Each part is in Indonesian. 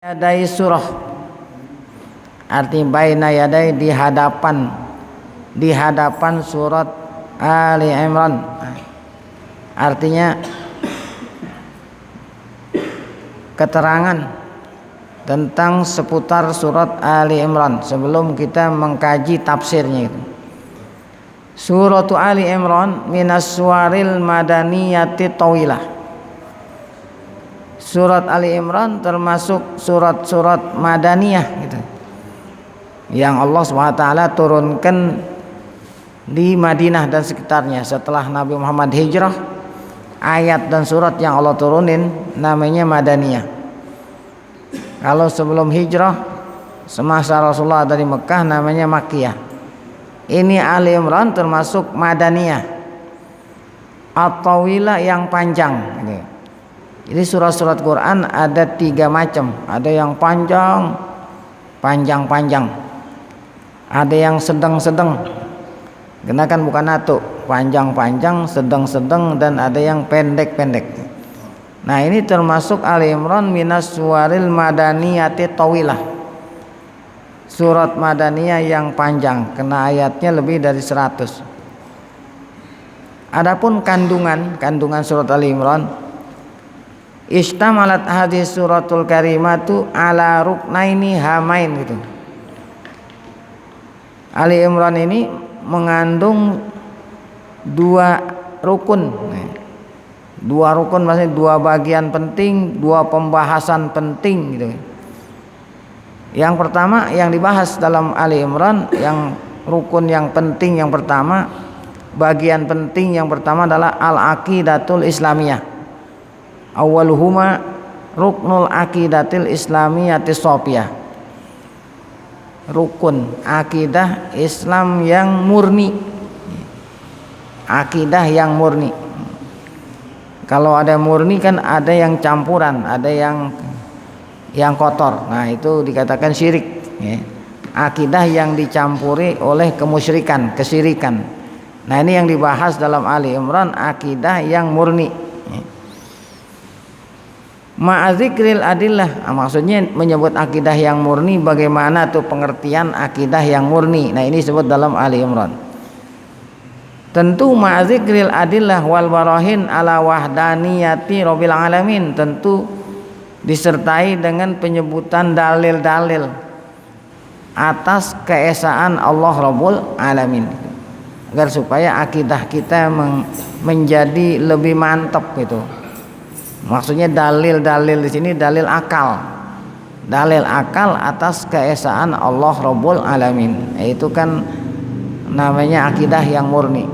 Yadai surah, arti baina yadai di hadapan surat Ali Imran. Artinya keterangan tentang seputar surat Ali Imran sebelum kita mengkaji tafsirnya itu. Suratu Ali Imran minas suwaril madaniyati tawilah. Surat Ali Imran termasuk surat-surat madaniyah gitu, yang Allah SWT turunkan di Madinah dan sekitarnya setelah Nabi Muhammad hijrah. Ayat dan surat yang Allah turunin namanya madaniyah. Kalau sebelum hijrah semasa Rasulullah dari Mekah namanya makkiyah. Ini Ali Imran termasuk madaniyah at-tawilah yang panjang gitu. Jadi surat-surat Quran ada 3 macam. Ada yang panjang, ada yang sedang-sedang, karena kan bukan atu, panjang-panjang, sedang-sedang, dan ada yang pendek-pendek. Nah, ini termasuk Ali Imran minas suwaril madaniyati tawilah, surat madaniyah yang panjang, karena ayatnya lebih dari 100. Adapun kandungan surat Ali Imran, istamalat hadis suratul karimatu ala ruknaini hamain gitu. Ali Imran ini mengandung 2 rukun. 2 rukun maksudnya 2 bagian penting, 2 pembahasan penting gitu. Yang pertama yang dibahas dalam Ali Imran, yang rukun yang penting yang pertama, bagian penting yang pertama adalah al-aqidatul islamiyah. Awaluhuma ruknul aqidatil islamiyati sofiyah, rukun akidah Islam yang murni. Akidah yang murni. Kalau ada murni kan ada yang campuran, ada yang kotor. Nah, itu dikatakan syirik ya. Akidah yang dicampuri oleh kemusyrikan, kesirikan. Nah, ini yang dibahas dalam Ali Imran, akidah yang murni. Ma'adzikril adillah, maksudnya menyebut akidah yang murni. Bagaimana tuh pengertian akidah yang murni? Nah, ini disebut dalam Ali Imran. Tentu ma'adzikril adillah wal barahin ala wahdaniyati rabbil alamin, tentu disertai dengan penyebutan dalil-dalil atas keesaan Allah Rabbul Alamin, agar supaya akidah kita menjadi lebih mantap gitu. Maksudnya dalil-dalil di sini dalil akal atas keesaan Allah Rabbul Alamin. Itu kan namanya akidah yang murni.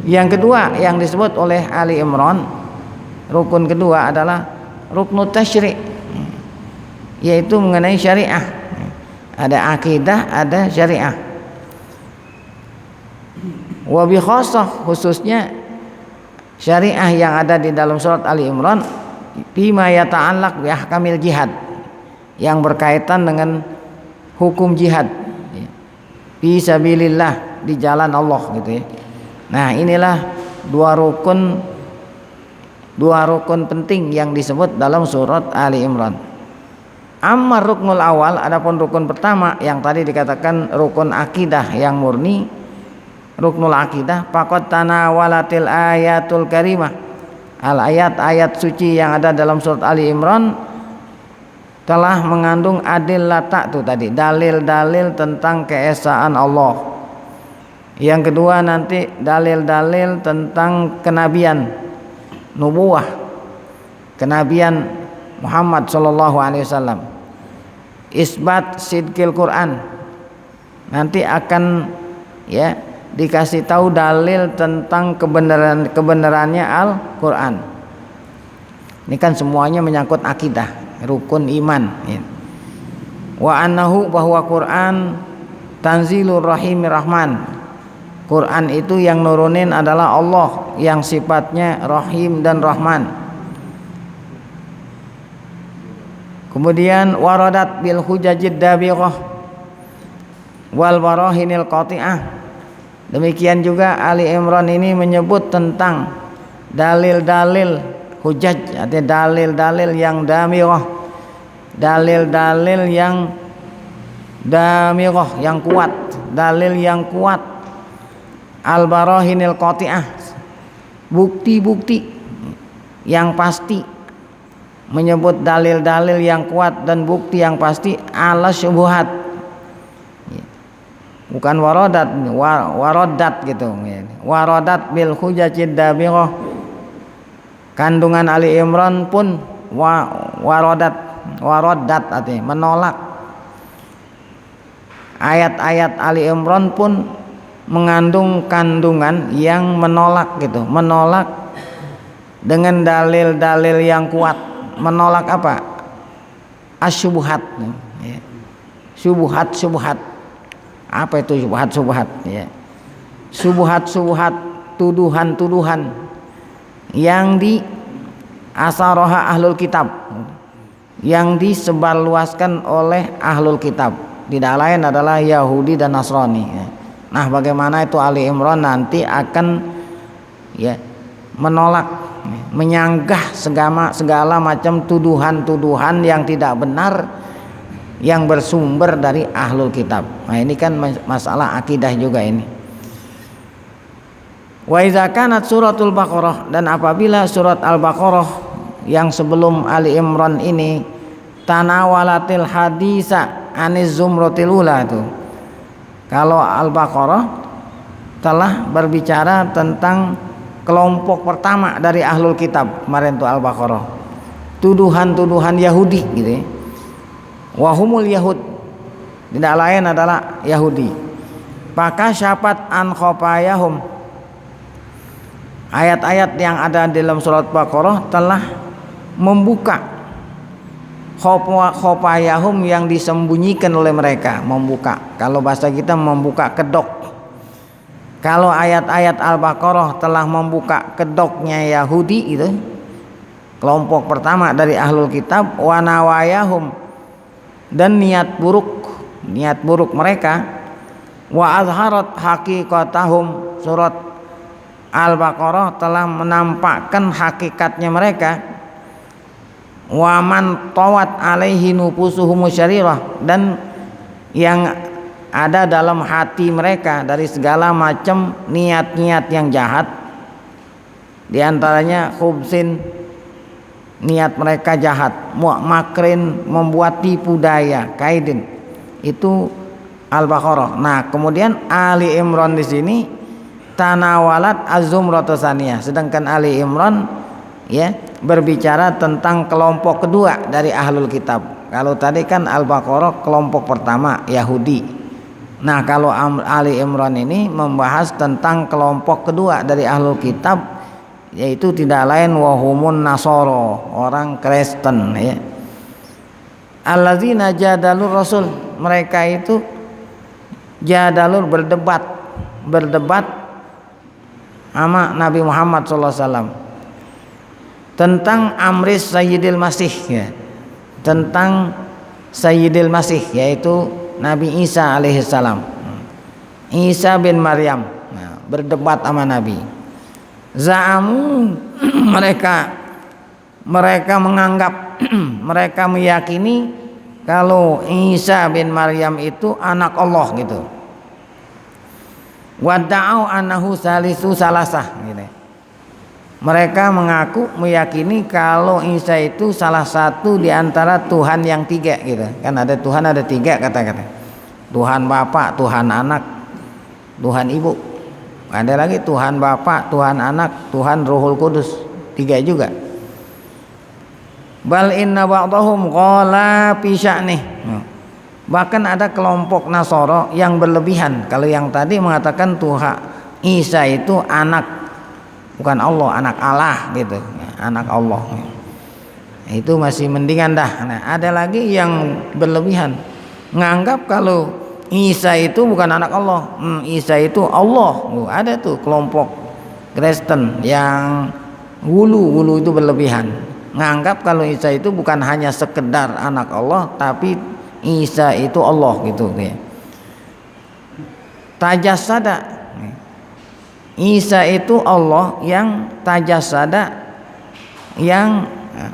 Yang kedua yang disebut oleh Ali Imran, rukun kedua adalah ruknut tasyri', yaitu mengenai syariah. Ada akidah, ada syariah. Wa bi khassah, khususnya syariah yang ada di dalam surat Ali Imran, bima yata'allaq bi ahkamil jihad, yang berkaitan dengan hukum jihad fi sabilillah, di jalan Allah gitu ya. Nah, inilah 2 rukun penting yang disebut dalam surat Ali Imran. Amma ruknul awal, adapun rukun pertama yang tadi dikatakan rukun akidah yang murni, ruknul akidah, faqad tanawalatil ayatul karimah, ayat suci yang ada dalam surat Ali Imran telah mengandung adillata tuh tadi, dalil-dalil tentang keesaan Allah. Yang kedua nanti dalil-dalil tentang kenabian, nubuwah, kenabian Muhammad sallallahu alaihi wasallam. Isbat sidqil Quran, nanti akan ya dikasih tahu dalil tentang kebenarannya Al-Quran. Ini kan semuanya menyangkut akidah, rukun iman ya. Wa annahu, bahwa Quran tanzilur rahimir rahman, Quran itu yang nurunin adalah Allah yang sifatnya rahim dan rahman. Kemudian waradat bil hujajid dabighah wal barahinil qati'ah. Demikian juga Ali Imran ini menyebut tentang dalil-dalil hujaj, artinya dalil-dalil yang damirah, dalil-dalil yang damirah, yang kuat, dalil yang kuat, al-barahinil qati'ah, bukti-bukti yang pasti, menyebut dalil-dalil yang kuat dan bukti yang pasti, ala syubhat, bukan waradat, waradat gitu, waradat bil hujajid damirah. Kandungan Ali Imran pun waradat artinya menolak. Ayat-ayat Ali Imran pun mengandung kandungan yang menolak gitu, menolak dengan dalil-dalil yang kuat. Menolak apa? Asyubhat, ya. Syubhat. Apa itu syubhat? Ya. Syubhat, tuduhan-tuduhan yang di asaroha ahlul kitab, yang disebarluaskan oleh ahlul kitab, tidak lain adalah Yahudi dan Nasrani. Nah, bagaimana itu Ali Imran nanti akan menolak, menyanggah segala macam tuduhan-tuduhan yang tidak benar yang bersumber dari ahlul kitab. Nah, ini kan masalah akidah juga ini. Wa iza kanat suratul Baqarah, dan apabila surat Al-Baqarah yang sebelum Ali Imran ini tanawalatil hadisa aniz zumratil ula itu. Kalau Al-Baqarah telah berbicara tentang kelompok pertama dari ahlul kitab, kemarin itu Al-Baqarah. Tuduhan-tuduhan Yahudi gitu ya. Wahumul Yahud, tidak lain adalah Yahudi. Maka syapat an khopayahum, ayat-ayat yang ada dalam surat Baqarah telah membuka khopayahum yang disembunyikan oleh mereka, membuka. Kalau bahasa kita membuka kedok. Kalau ayat-ayat Al-Baqarah telah membuka kedoknya Yahudi itu, kelompok pertama dari ahlul kitab, wa nawayahum, dan niat buruk mereka, wa azharat haqiqatahum, surat Al-Baqarah telah menampakkan hakikatnya mereka, wa man tawat alaihi nufusuhum syarirah, dan yang ada dalam hati mereka dari segala macam niat-niat yang jahat, di antaranya khubsin, niat mereka jahat, makrin, membuat tipu daya, kaidin, itu Al-Baqarah. Nah, kemudian Ali Imran di sini tanawalat az-zumratus tsaniyah, sedangkan Ali Imran berbicara tentang kelompok kedua dari ahlul kitab. Kalau tadi kan Al-Baqarah kelompok pertama Yahudi. Nah, kalau Ali Imran ini membahas tentang kelompok kedua dari ahlul kitab, yaitu tidak lain wahumun nasoro, orang Kristen ya. Alladzina jadalur rasul, mereka itu jadalur berdebat sama Nabi Muhammad SAW tentang amris Sayyidil Masih ya, tentang Sayyidil Masih, yaitu Nabi Isa alaihissalam, Isa bin Maryam. Nah, berdebat sama Nabi. Za'amu, mereka menganggap mereka meyakini kalau Isa bin Maryam itu anak Allah gitu. Wadda'u annahu salisu salasah gitu. Mereka mengaku meyakini kalau Isa itu salah satu di antara Tuhan yang tiga gitu. Kan ada Tuhan ada tiga kata-kata. Tuhan Bapa, Tuhan Anak, Tuhan Ibu. Ada lagi Tuhan Bapa, Tuhan Anak, Tuhan Ruhul Kudus. Tiga juga. Bal inna ba'dahum qala fi sya'nih. Bahkan ada kelompok Nasara yang berlebihan. Kalau yang tadi mengatakan Tuhan Isa itu anak, bukan Allah, anak Allah gitu, anak Allah. Itu masih mendingan dah. Nah, ada lagi yang berlebihan, nganggap kalau Isa itu bukan anak Allah, Isa itu Allah. Ada tuh kelompok Kristen yang wulu itu berlebihan, nganggap kalau Isa itu bukan hanya sekedar anak Allah, tapi Isa itu Allah gitu ya. Tajassada, Isa itu Allah yang tajassada, yang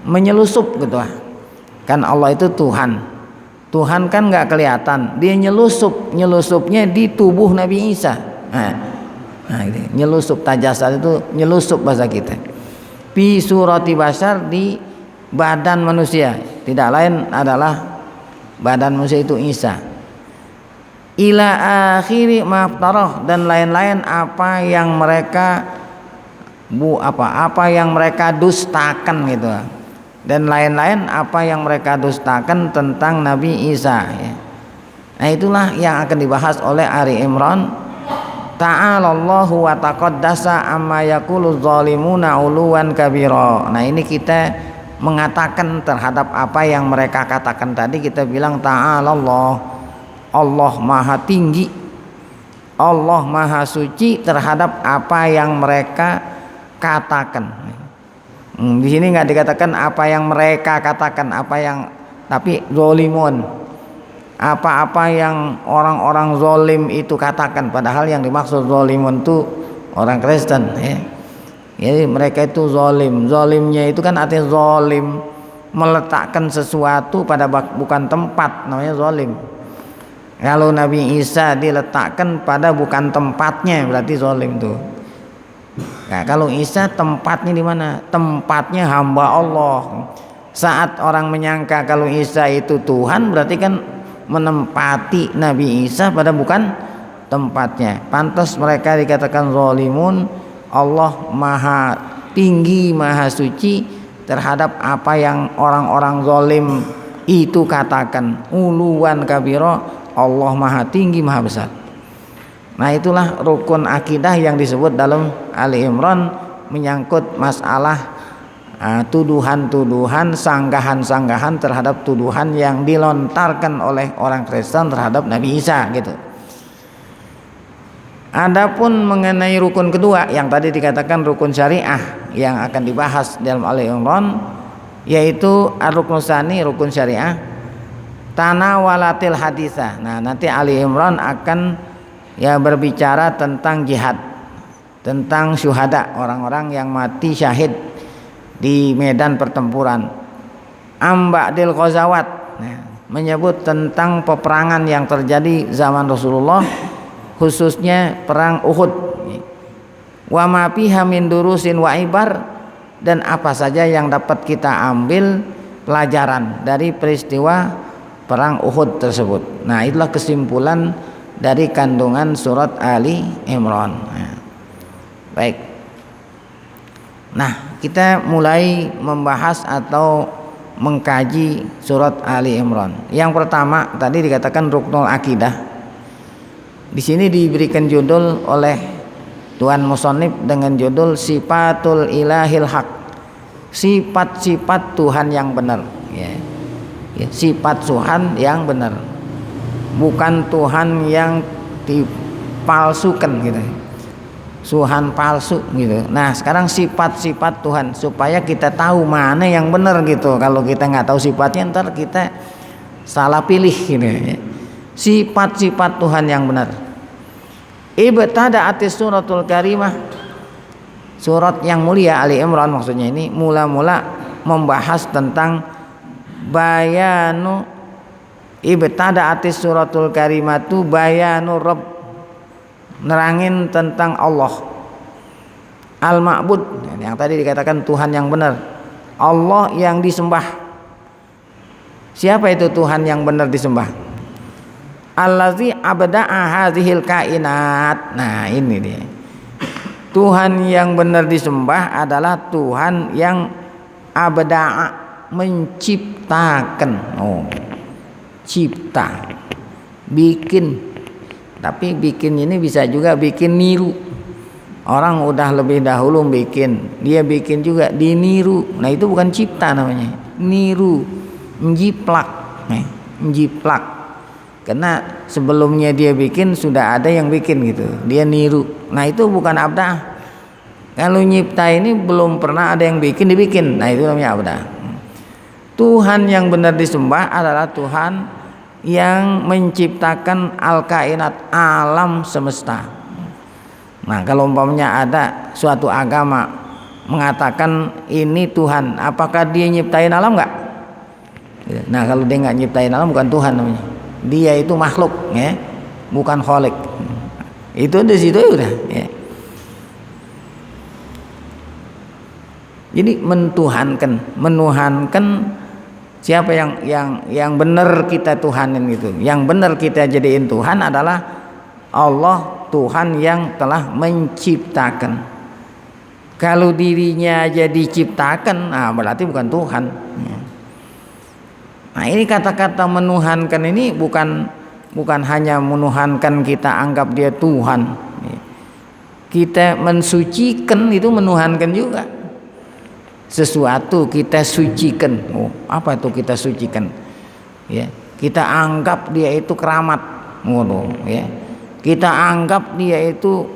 menyelusup gitu. Kan Allah itu Tuhan. Tuhan kan nggak kelihatan, dia nyelusupnya di tubuh Nabi Isa. Gitu. Nyelusup tajasad itu nyelusup bahasa kita. Fi surati bashar, di badan manusia, tidak lain adalah badan manusia itu Isa. Ila akhiri maftarah, dan lain-lain apa yang mereka apa yang mereka dustakan gitu. Dan lain-lain apa yang mereka dustakan tentang Nabi Isa ya. Nah itulah yang akan dibahas oleh Ali Imran. Ta'alallahu wa taqaddasa amma yaqulu zalimuna uluwan kabira. Nah ini kita mengatakan terhadap apa yang mereka katakan tadi, kita bilang ta'alallah, Allah maha tinggi, Allah maha suci terhadap apa yang mereka katakan. Di sini nggak dikatakan apa yang mereka katakan, tapi zolimun, apa-apa yang orang-orang zolim itu katakan. Padahal yang dimaksud zolimun itu orang Kristen ya. Jadi mereka itu zolim. Zolimnya itu kan artinya zolim, meletakkan sesuatu pada bukan tempat, namanya zolim. Kalau Nabi Isa diletakkan pada bukan tempatnya, berarti zolim tuh. Nah, kalau Isa tempatnya di mana? Tempatnya hamba Allah. Saat orang menyangka kalau Isa itu Tuhan, berarti kan menempati Nabi Isa pada bukan tempatnya. Pantas mereka dikatakan zalimun. Allah maha tinggi, maha suci terhadap apa yang orang-orang zalim itu katakan. Uluwan kabira, Allah maha tinggi, maha besar. Nah itulah rukun akidah yang disebut dalam Ali Imran, menyangkut masalah tuduhan-tuduhan, sanggahan-sanggahan terhadap tuduhan yang dilontarkan oleh orang Kristen terhadap Nabi Isa gitu. Adapun mengenai rukun kedua yang tadi dikatakan rukun syariah yang akan dibahas dalam Ali Imran, yaitu ar-rukun tsani, rukun syariah, tanawalatil hadisah. Nah nanti Ali Imran akan berbicara tentang jihad, tentang syuhada, orang-orang yang mati syahid di medan pertempuran. Amba'dil ghazawat, menyebut tentang peperangan yang terjadi zaman Rasulullah, khususnya perang Uhud. Wa ma fiha min durusin wa ibar, dan apa saja yang dapat kita ambil pelajaran dari peristiwa perang Uhud tersebut. Nah itulah kesimpulan dari kandungan surat Ali Imran. Baik. Nah, kita mulai membahas atau mengkaji surat Ali Imran. Yang pertama tadi dikatakan ruknul akidah. Di sini diberikan judul oleh Tuan Musannif dengan judul Sifatul Ilahil Haq. Sifat-sifat Tuhan yang benar ya. Sifat Tuhan yang benar. Bukan Tuhan yang dipalsukan gitu. Tuhan palsu gitu. Nah sekarang sifat-sifat Tuhan, supaya kita tahu mana yang benar gitu. Kalau kita nggak tahu sifatnya, ntar kita salah pilih gitu ya. Sifat-sifat Tuhan yang benar. Ibtada'atis suratul karimah, surat yang mulia Ali Imran maksudnya ini mula-mula membahas tentang bayanu. Ibtada'atis suratul karimatu bayanu Rabb, nerangin tentang Allah al-ma'bud, yang tadi dikatakan Tuhan yang benar, Allah yang disembah. Siapa itu Tuhan yang benar disembah? Allazi abda'a hadhil kainat. Nah ini dia, Tuhan yang benar disembah adalah Tuhan yang abda'a, menciptakan. Cipta, bikin. Tapi bikin ini bisa juga bikin niru. Orang udah lebih dahulu bikin, dia bikin juga diniru. Nah itu bukan cipta namanya, niru, menjiplak, menjiplak. Karena sebelumnya dia bikin sudah ada yang bikin gitu, dia niru. Nah itu bukan abdah. Kalau nyipta ini belum pernah ada yang bikin, dibikin. Nah itu namanya abdah. Tuhan yang benar disembah adalah Tuhan yang menciptakan al-kainat, alam semesta. Nah kalau umpamanya ada suatu agama mengatakan ini Tuhan, apakah dia nyiptain alam enggak? Nah kalau dia nggak nyiptain alam bukan Tuhan namanya. Dia itu makhluk, ya, bukan kholik. Itu di situ udah. Ya. Jadi menuhankan siapa yang benar kita tuhanin gitu. Yang benar kita jadiin Tuhan adalah Allah, Tuhan yang telah menciptakan. Kalau dirinya aja diciptakan, nah berarti bukan Tuhan. Nah ini kata-kata menuhankan ini bukan hanya menuhankan kita anggap dia Tuhan. Kita mensucikan itu menuhankan juga. Sesuatu kita sucikan. Oh, apa itu kita sucikan? Ya, kita anggap dia itu keramat. Ya. Kita anggap dia itu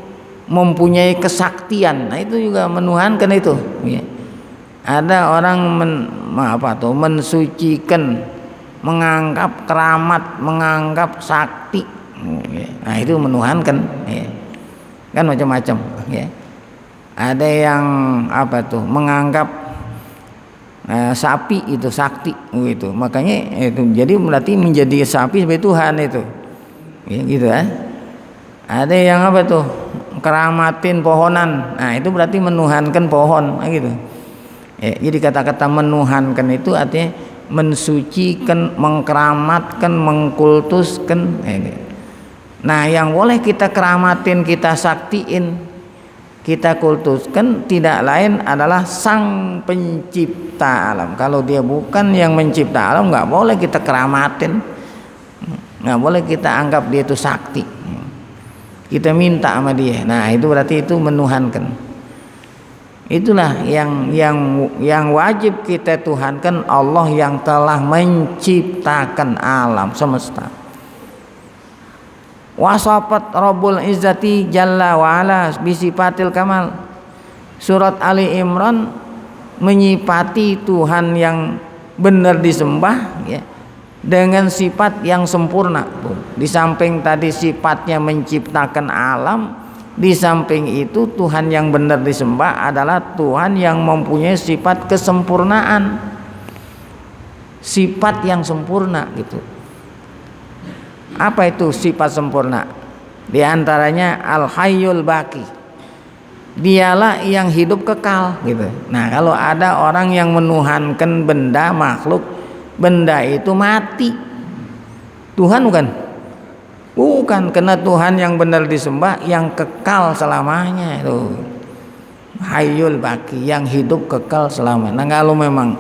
mempunyai kesaktian. Nah, itu juga menuhankan itu, ya. Ada orang mensucikan, menganggap keramat, menganggap sakti. Ya. Nah, itu menuhankan, ya. Kan macam-macam, ya. Ada yang menganggap sapi itu sakti gitu. Makanya itu jadi berarti menjadi sapi sebagai Tuhan itu. Ya, gitu kan. Ada yang keramatin pohonan. Nah, itu berarti menuhankan pohon, gitu. Ya, jadi kata-kata menuhankan itu artinya mensucikan, mengkeramatkan, mengkultuskan. Nah, yang boleh kita keramatin, kita saktiin, kita kultuskan tidak lain adalah Sang Pencipta alam. Kalau dia bukan yang mencipta alam, nggak boleh kita keramatin, nggak boleh kita anggap dia itu sakti. Kita minta sama dia. Nah, itu berarti itu menuhankan. Itulah yang wajib kita tuhankan, Allah yang telah menciptakan alam semesta. Wasafat Rabbul Izzati Jalla wa Ala bisifatil kamal. Surat Ali Imran menyifati Tuhan yang benar disembah, ya, dengan sifat yang sempurna. Di samping tadi sifatnya menciptakan alam, di samping itu Tuhan yang benar disembah adalah Tuhan yang mempunyai sifat kesempurnaan, sifat yang sempurna gitu. Apa itu sifat sempurna? Di antaranya Al-Hayyul Baqi. Dialah yang hidup kekal gitu. Nah, kalau ada orang yang menuhankan benda makhluk, benda itu mati. Tuhan bukan? Bukan, karena Tuhan yang benar disembah yang kekal selamanya itu. Hayyul Baqi, yang hidup kekal selamanya. Nah, kalau memang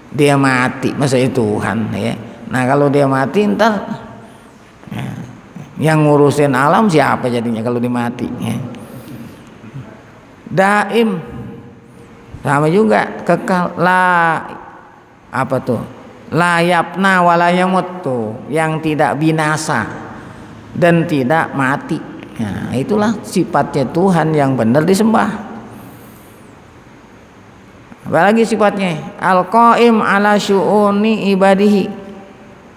dia mati, masa itu Tuhan, ya. Nah, kalau dia mati ntar yang ngurusin alam siapa jadinya kalau dimati, ya. Daim sama juga kekal, la yapna wala yamut tuh, yang tidak binasa dan tidak mati. Nah, itulah sifatnya Tuhan yang benar disembah. Apalagi sifatnya Al-Qaim ala syu'uni ibadihi.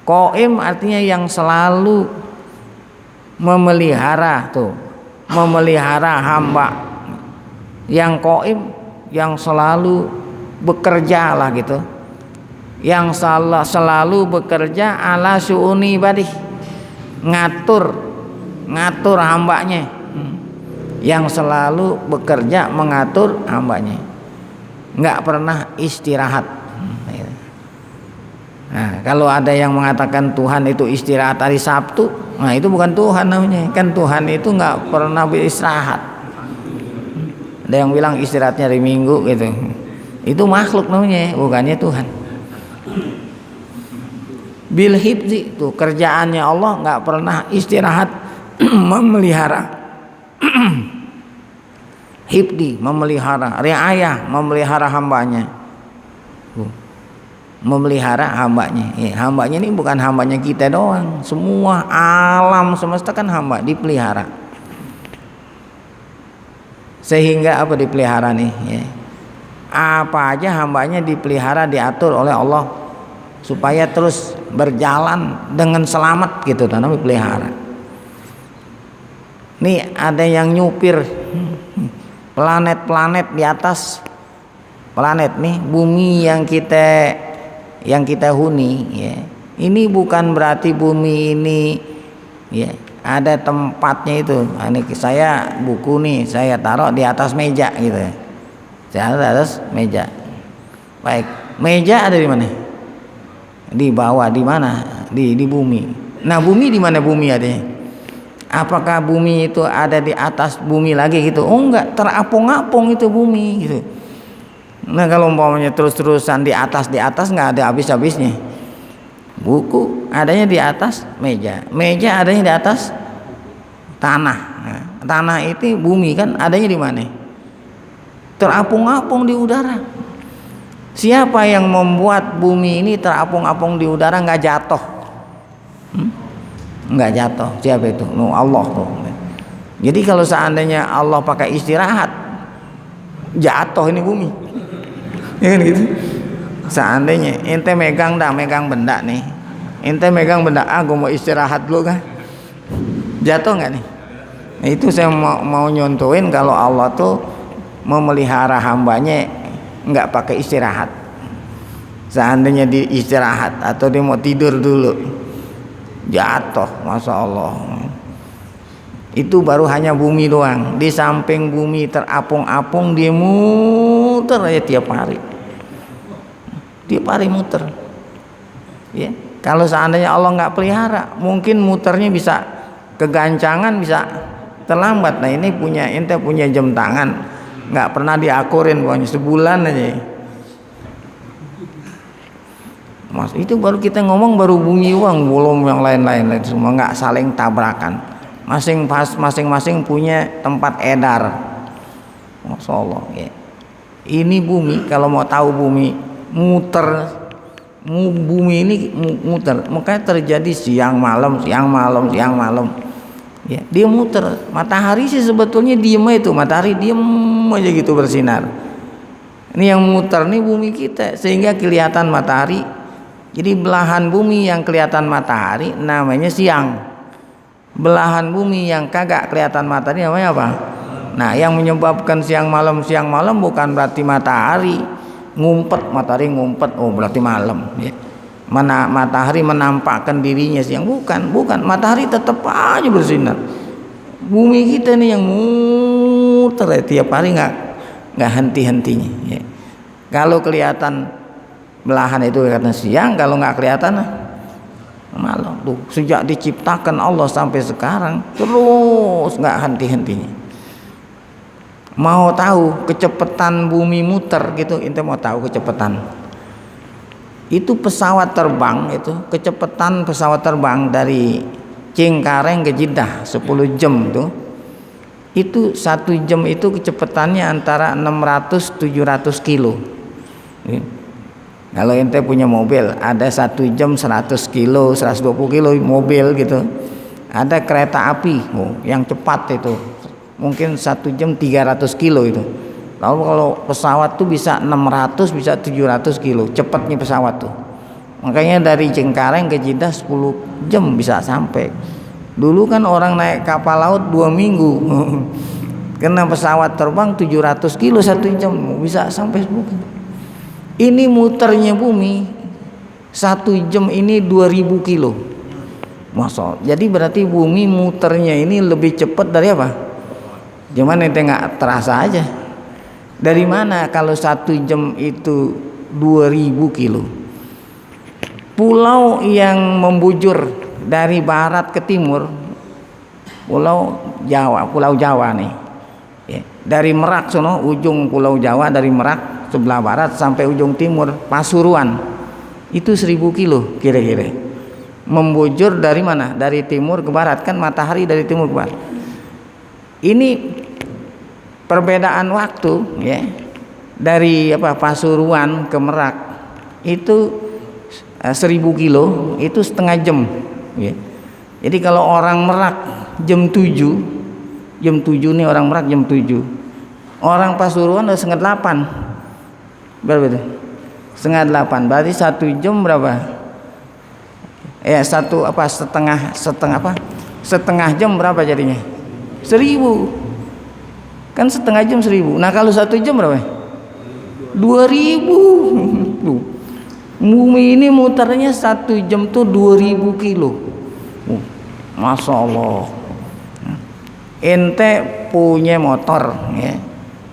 Qaim artinya yang selalu memelihara hamba. Yang qaim yang selalu bekerja lah gitu, yang selalu bekerja ala syu'uni ibadih, ngatur hambanya, yang selalu bekerja mengatur hambanya, nggak pernah istirahat. Nah, kalau ada yang mengatakan Tuhan itu istirahat hari Sabtu, nah itu bukan Tuhan namanya. Kan Tuhan itu nggak pernah beristirahat. Ada yang bilang istirahatnya hari Minggu gitu. Itu makhluk namanya, bukannya Tuhan. Bil hibzi, tuh kerjaannya Allah nggak pernah istirahat memelihara. Hibdi, memelihara, riayah, memelihara hambanya. Memelihara hambanya, hambanya ini bukan hambanya kita doang, semua alam semesta kan hamba dipelihara. Sehingga apa dipelihara nih, ya. Apa aja hambanya dipelihara, diatur oleh Allah supaya terus berjalan dengan selamat gitu, namanya pelihara. Nih ada yang nyupir planet-planet di atas planet nih, bumi yang kita yang kita huni ya. Ini bukan berarti bumi ini ya ada tempatnya itu. Ini saya buku nih saya taruh di atas meja gitu ya. Saya taruh di atas meja. Baik, meja ada di mana? Di bawah, di mana? Di bumi. Nah, bumi di mana bumi adanya? Apakah bumi itu ada di atas bumi lagi gitu? Oh enggak, terapung-apung itu bumi gitu. Nah, kalau umpamanya terus-terusan di atas enggak ada habis-habisnya. Buku adanya di atas meja. Meja adanya di atas tanah. Nah, tanah itu bumi kan adanya di mana? Terapung-apung di udara. Siapa yang membuat bumi ini terapung-apung di udara nggak jatuh? Nggak jatuh. Siapa itu? No, Allah tuh. Jadi kalau seandainya Allah pakai istirahat, jatuh ini bumi. Ya kan gitu. Seandainya ente megang benda nih, ente megang benda, gue mau istirahat dulu kan, jatuh nggak nih? Nah, itu saya mau nyontohin kalau Allah tuh memelihara hambanya nggak pakai istirahat. Seandainya di istirahat atau dia mau tidur dulu, jatuh, masya Allah. Itu baru hanya bumi doang. Di samping bumi terapung-apung dia muter aja tiap hari muter. Ya, kalau seandainya Allah nggak pelihara, mungkin muternya bisa kegancangan, bisa terlambat. Nah, ini ente punya jam tangan, nggak pernah diakurin, pokoknya sebulan aja. Mas, itu baru kita ngomong baru bumi uang, belum yang lain-lain semua, nggak saling tabrakan. Masing-masing punya tempat edar. Masya Allah ya. Ini bumi, kalau mau tahu bumi muter, bumi ini muter, makanya terjadi siang malam ya, dia muter. Matahari sih sebetulnya diem itu, matahari diem aja gitu bersinar. Ini yang muter nih bumi kita sehingga kelihatan matahari. Jadi belahan bumi yang kelihatan matahari namanya siang. Belahan bumi yang kagak kelihatan matahari namanya apa? Nah, yang menyebabkan siang malam bukan berarti matahari matahari ngumpet, oh berarti malam ya. Mana matahari menampakkan dirinya siang, bukan, matahari tetap aja bersinar. Bumi kita nih yang muter ya, tiap hari nggak henti-hentinya ya. Kalau kelihatan belahan itu kelihatan siang, kalau nggak kelihatan malam. Tuh, sejak diciptakan Allah sampai sekarang terus nggak henti-hentinya. Mau tahu kecepatan bumi muter gitu, ente mau tahu kecepatan? Itu pesawat terbang itu, kecepatan pesawat terbang dari Cengkareng ke Jeddah 10 jam tuh. Itu 1 jam itu kecepatannya antara 600-700 kilo. Kalau ente punya mobil, ada 1 jam 100 kilo, 120 kilo mobil gitu. Ada kereta api yang cepat itu, mungkin 1 jam 300 kilo itu. Lalu kalau pesawat tuh bisa 600, bisa 700 kilo, cepatnya pesawat tuh. Makanya dari Cengkareng ke Jeddah 10 jam bisa sampai. Dulu kan orang naik kapal laut 2 minggu. Karena pesawat terbang 700 kilo 1 jam bisa sampai 10 kilo. Ini muternya bumi 1 jam ini 2000 kilo. Masya Allah. Jadi berarti bumi muternya ini lebih cepat dari apa? Cuman ente nggak terasa aja. Dari mana kalau 1 jam itu 2000 kilo? Pulau yang membujur dari barat ke timur, Pulau Jawa nih ya. Dari Merak sono, ujung Pulau Jawa dari Merak sebelah barat sampai ujung timur Pasuruan, itu 1000 kilo kira-kira. Membujur dari mana? Dari timur ke barat, kan matahari dari timur ke barat. Ini perbedaan waktu ya, dari Pasuruan ke Merak itu 1000 kilo, itu setengah jam ya. Jadi kalau orang Merak jam 7 nih, orang Merak jam 7, orang Pasuruan udah setengah 8. Berapa itu? Setengah 8, berarti 1 jam berapa? Ya setengah jam berapa jadinya? 1000. Kan setengah jam 1000. Nah kalau 1 jam berapa? 2000. Bumi ini muternya 1 jam tuh 2000 kilo. Masya Allah. Ente punya motor ya,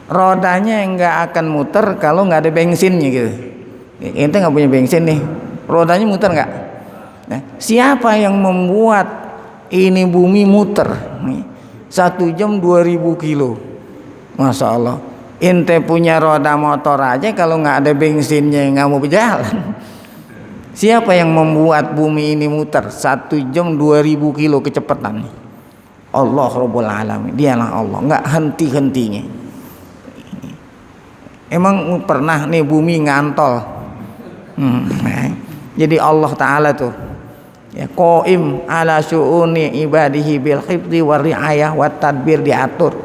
rodanya nggak akan muter kalau nggak ada bensinnya gitu. Ente nggak punya bensin nih, rodanya muter nggak? Nah, siapa yang membuat ini bumi muter? 1 jam 2000 kilo. Masya Allah. Ente punya roda motor aja kalau nggak ada bensinnya nggak mau berjalan. Siapa yang membuat bumi ini muter 1 jam 2000 kilo kecepatan? Allah Rabbul Alamin, dialah Allah, nggak henti-hentinya. Emang pernah nih bumi ngantol? Jadi Allah Ta'ala tuh ya, qaim ala syu'uni ibadihi bil hifdzi war riayah wat tadbir, diatur.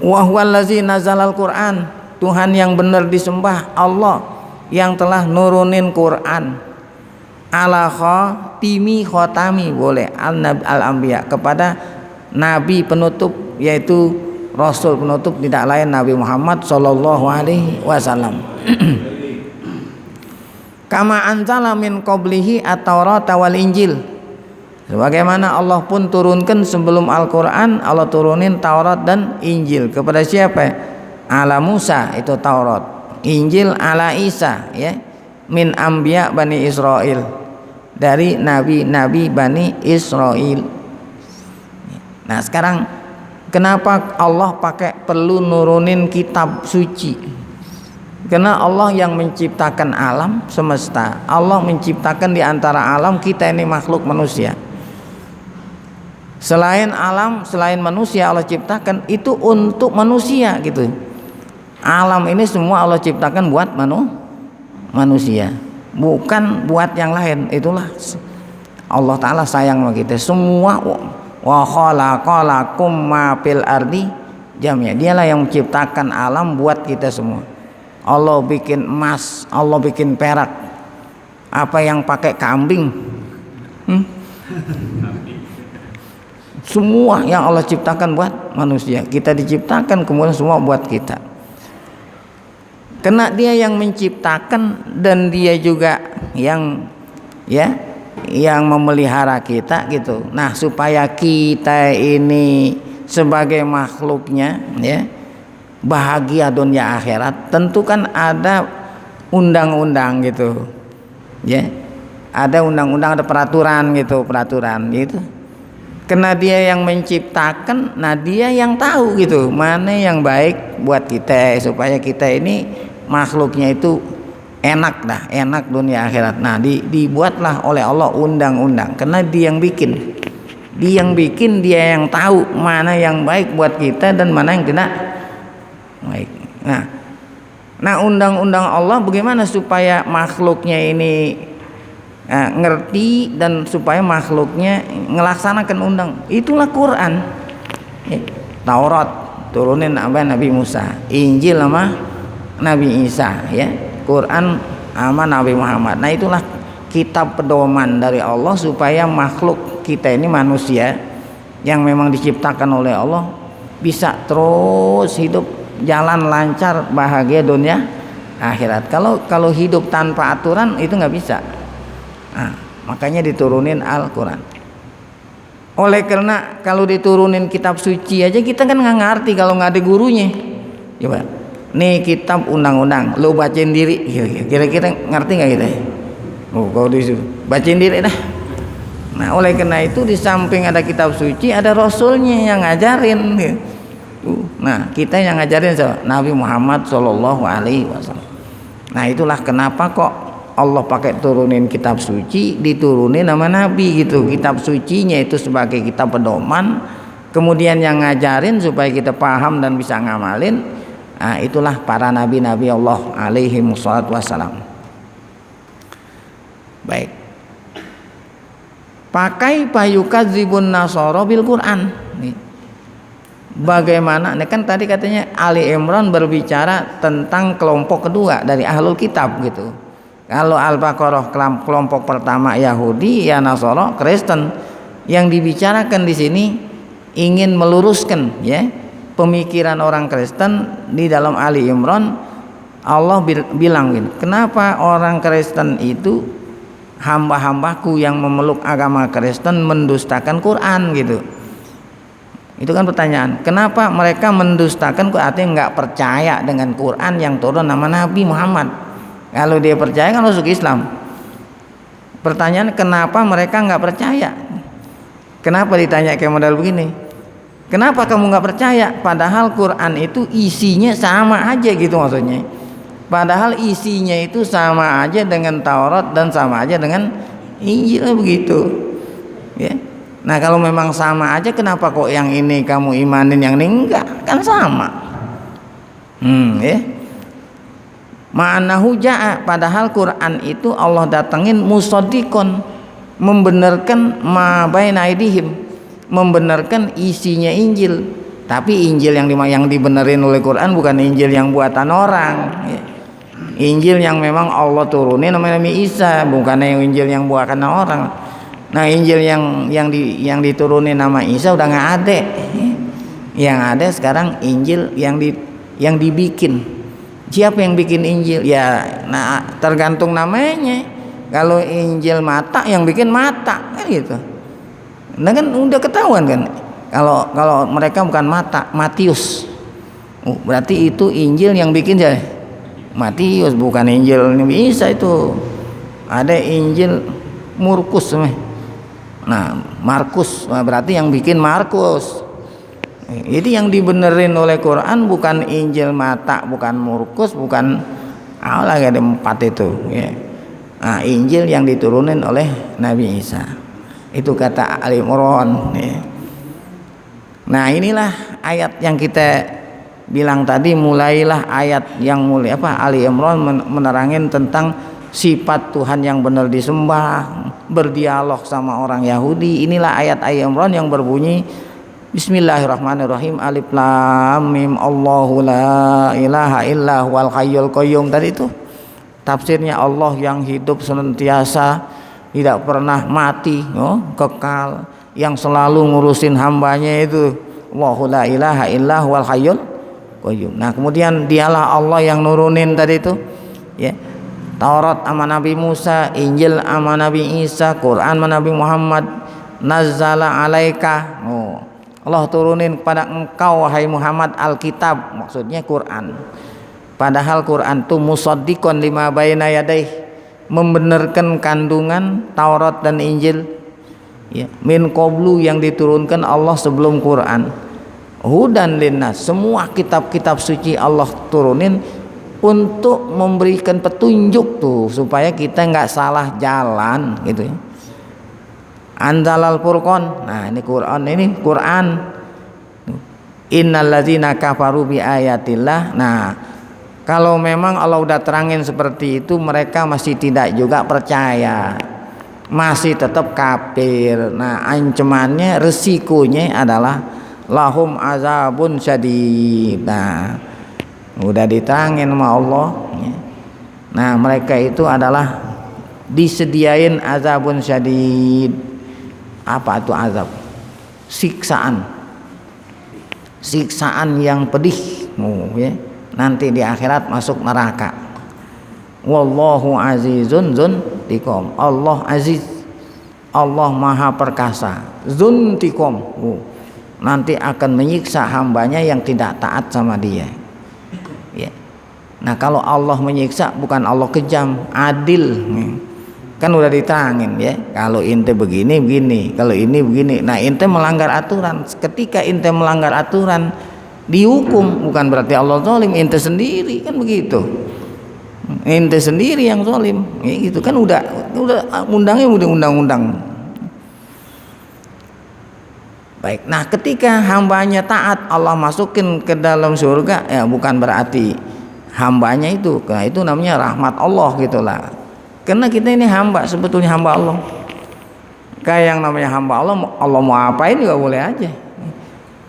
Wa huwallazi nazalal Qur'an, Tuhan yang benar disembah, Allah yang telah nurunin Quran ala khatimi khotami, boleh al-anbiya, kepada nabi penutup, yaitu rasul penutup, tidak lain Nabi Muhammad sallallahu alaihi wasallam. Kama anzala min qablihi at-Taurat wal Injil, sebagaimana Allah pun turunkan sebelum Al-Qur'an, Allah turunin Taurat dan Injil kepada siapa? Ala Musa, itu Taurat. Injil ala Isa ya, min anbiya Bani Israel, dari nabi-nabi Bani Israel. Nah sekarang kenapa Allah perlu nurunin kitab suci? Karena Allah yang menciptakan alam semesta, Allah menciptakan di antara alam kita ini makhluk manusia. Selain alam, selain manusia Allah ciptakan itu untuk manusia gitu. Alam ini semua Allah ciptakan buat manusia, bukan buat yang lain. Itulah Allah Ta'ala sayang sama kita semua. Wa khalaqalakum ma fil ardi jami'a, dialah yang menciptakan alam buat kita semua. Allah bikin emas, Allah bikin perak. Apa yang pakai kambing? Semua yang Allah ciptakan buat manusia. Kita diciptakan kemudian semua buat kita. Karena dia yang menciptakan dan dia juga yang memelihara kita gitu. Nah supaya kita ini sebagai makhluknya ya bahagia dunia akhirat, tentu kan ada undang-undang gitu ya, ada undang-undang, ada peraturan gitu karena dia yang menciptakan, nah dia yang tahu gitu mana yang baik buat kita supaya kita ini makhluknya itu enak dunia akhirat. Nah dibuatlah oleh Allah undang-undang karena dia yang bikin, dia yang tahu mana yang baik buat kita dan mana yang tidak baik. Nah undang-undang Allah bagaimana supaya makhluknya ini ngerti dan supaya makhluknya ngelaksanakan undang, itulah Quran ya. Taurat turunin Nabi Musa, Injil sama Nabi Isa ya, Quran sama Nabi Muhammad. Nah itulah kitab pedoman dari Allah supaya makhluk kita ini manusia yang memang diciptakan oleh Allah bisa terus hidup jalan lancar bahagia dunia akhirat. Kalau hidup tanpa aturan itu nggak bisa. Nah, makanya diturunin Al-Quran. Oleh karena kalau diturunin kitab suci aja kita kan nggak ngerti kalau nggak ada gurunya. Coba, nih kitab undang-undang, lo bacain diri, kira-kira ngerti nggak kita? Kalau disuruh bacain diri dah. Nah, oleh karena itu di samping ada kitab suci, ada rasulnya yang ngajarin. Nah, kita yang ngajarin Nabi Muhammad Shallallahu Alaihi Wasallam. Nah, itulah kenapa kok Allah pakai turunin kitab suci, diturunin nama Nabi gitu. Kitab sucinya itu sebagai kitab pedoman, kemudian yang ngajarin supaya kita paham dan bisa ngamalin. Nah, itulah para nabi-nabi Allah alaihi wassalam. Baik. Pakai payukadzibun nasara bil Quran. Bagaimana? Ini kan tadi katanya Ali Imran berbicara tentang kelompok kedua dari ahlul kitab gitu. Kalau Al-Baqarah kelompok pertama Yahudi, ya Nasara, Kristen. Yang dibicarakan di sini ingin meluruskan ya pemikiran orang Kristen di dalam Ali Imran Allah bilang gitu, kenapa orang Kristen itu hamba-hambaku yang memeluk agama Kristen mendustakan Quran gitu. Itu kan pertanyaan, kenapa mereka mendustakan, artinya nggak percaya dengan Quran yang turun nama Nabi Muhammad. Kalau dia percaya kan masuk Islam. Pertanyaan, kenapa mereka nggak percaya? Kenapa ditanya kayak model begini? Kenapa kamu nggak percaya? Padahal Quran itu isinya sama aja gitu maksudnya. Padahal isinya itu sama aja dengan Taurat dan sama aja dengan Injil begitu. Ya. Nah kalau memang sama aja, kenapa kok yang ini kamu imanin yang ini enggak? Kan sama. Ya. Ma'anahu ja'a, padahal Quran itu Allah datengin musaddiqon, membenarkan ma baina aidihim, membenarkan isinya Injil. Tapi Injil yang dibenerin oleh Quran bukan Injil yang buatan orang. Ya. Injil yang memang Allah turunin namanya Nabi Isa, bukan yang Injil yang buatan orang. Nah Injil yang diturunin nama Isa udah nggak ada. Yang ada sekarang Injil yang dibikin. Siapa yang bikin Injil? Ya, nah tergantung namanya. Kalau Injil Mata, yang bikin Mata kan gitu. Nah kan udah ketahuan kan. Kalau mereka bukan Mata, Matius. Berarti itu Injil yang bikin siapa? Matius, bukan Injil Nabi Isa itu. Ada Injil Markus. Nah, Markus berarti yang bikin Markus. Jadi yang dibenerin oleh Quran bukan Injil Mata, bukan Markus, bukan lagi ada 4 itu. Ya. Nah, Injil yang diturunin oleh Nabi Isa. Itu kata Ali Imran. Ya. Nah, inilah ayat yang kita bilang tadi, mulailah ayat yang mulai Ali Imran menerangin tentang sifat Tuhan yang benar disembah, berdialog sama orang Yahudi. Inilah ayat Ali Imran yang berbunyi Bismillahirrahmanirrahim, alif lam mim, Allahu la ilaha illa huwal hayyul qayyum. Tadi itu tafsirnya Allah yang hidup senantiasa, tidak pernah mati, kekal, yang selalu ngurusin hambanya itu Allahu la ilaha illa huwal hayyul qayyum. Nah kemudian dialah Allah yang nurunin tadi itu ya, Taurat sama Nabi Musa, Injil sama Nabi Isa, Quran sama Nabi Muhammad. Nazzala alaika, Allah turunin kepada engkau wahai Muhammad Alkitab, maksudnya Quran. Padahal Quran itu musaddiqon lima baina yadaih, membenarkan kandungan Taurat dan Injil ya, min qablu yang diturunkan Allah sebelum Quran. Hudan linnas, semua kitab-kitab suci Allah turunin untuk memberikan petunjuk tuh supaya kita nggak salah jalan gitu ya. Anzalal Furqan, nah ini Quran. Innal ladzina kafaru bi ayatillah. Nah kalau memang Allah udah terangin seperti itu, mereka masih tidak juga percaya, masih tetap kafir. Nah ancamannya, resikonya adalah lahum azabun syadid. Nah udah diterangin sama Allah ya. Nah mereka itu adalah disediain azabun syadid. Apa itu azab? Siksaan yang pedih ya. Nanti di akhirat masuk neraka. Wallahu azizun dzuntiqam. Allah aziz, Allah maha perkasa, dzuntiqam. Nanti akan menyiksa hambanya yang tidak taat sama dia ya. Nah kalau Allah menyiksa, bukan Allah kejam, adil kan udah diterangin ya, kalau ente begini, kalau ini begini. Nah ente melanggar aturan, ketika ente melanggar aturan dihukum, bukan berarti Allah zalim, ente sendiri kan begitu, ente sendiri yang zalim ya, gitu kan. Udah undangnya udah undang-undang. Baik, nah ketika hambanya taat, Allah masukin ke dalam surga ya, bukan berarti hambanya itu, nah itu namanya rahmat Allah gitulah. Karena kita ini hamba, sebetulnya hamba Allah. Kayak yang namanya hamba Allah, Allah mau apain juga boleh aja.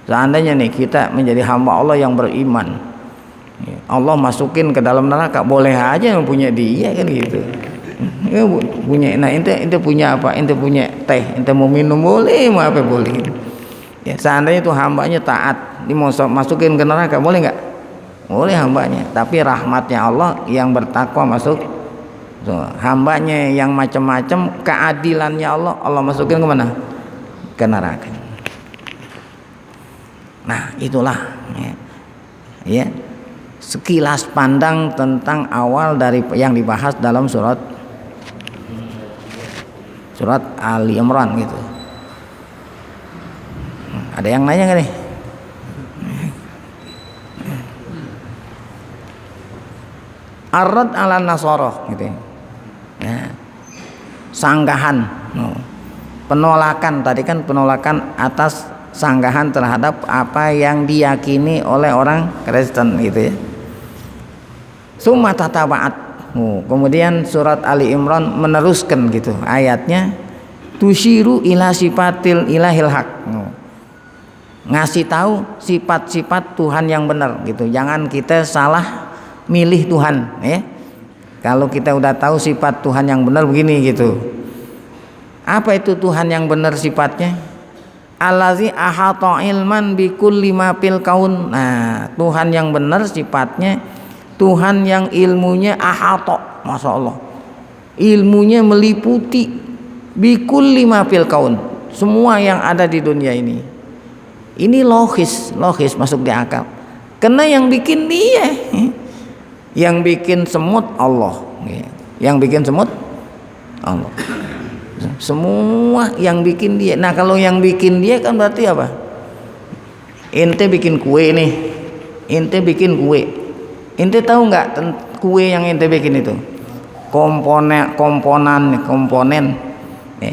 Seandainya nih kita menjadi hamba Allah yang beriman, Allah masukin ke dalam neraka, boleh aja yang punya dia kan gitu. Ya, punya, nah ente punya apa? Ente punya teh, ente mau minum boleh, mau apa boleh. Ya, seandainya itu hambanya taat, dimasukin ke neraka boleh nggak? Boleh hambanya, tapi rahmatnya Allah yang bertakwa masuk. So, hambanya yang macam-macam, keadilannya Allah, Allah masukin ke mana? Ke neraka. Nah, itulah ya, sekilas pandang tentang awal dari yang dibahas dalam surat Ali Imran gitu. Ada yang nanya nggak nih? Arad ala nasoroh gitu ya. Sanggahan, penolakan tadi kan, penolakan atas sanggahan terhadap apa yang diyakini oleh orang Kristen gitu ya. Summa tatabaat, kemudian surat Ali Imran meneruskan gitu ayatnya, tusyiru ila sifatil ilahil haq, ngasih tahu sifat-sifat Tuhan yang benar gitu. Jangan kita salah milih Tuhan ya. Kalau kita udah tahu sifat Tuhan yang benar begini gitu. Apa itu Tuhan yang benar sifatnya? Allazi ahata ilman bikulli ma fil kaun. Nah, Tuhan yang benar sifatnya Tuhan yang ilmunya ahata, Masya Allah, ilmunya meliputi bikulli ma fil kaun, semua yang ada di dunia ini. Ini logis masuk di akal. Karena yang bikin dia, yang bikin semut Allah, yang bikin semut Allah. Semua yang bikin dia. Nah, kalau yang bikin dia kan berarti apa? Ente bikin kue nih, ente bikin kue. Ente tahu nggak kue yang ente bikin itu? Komponen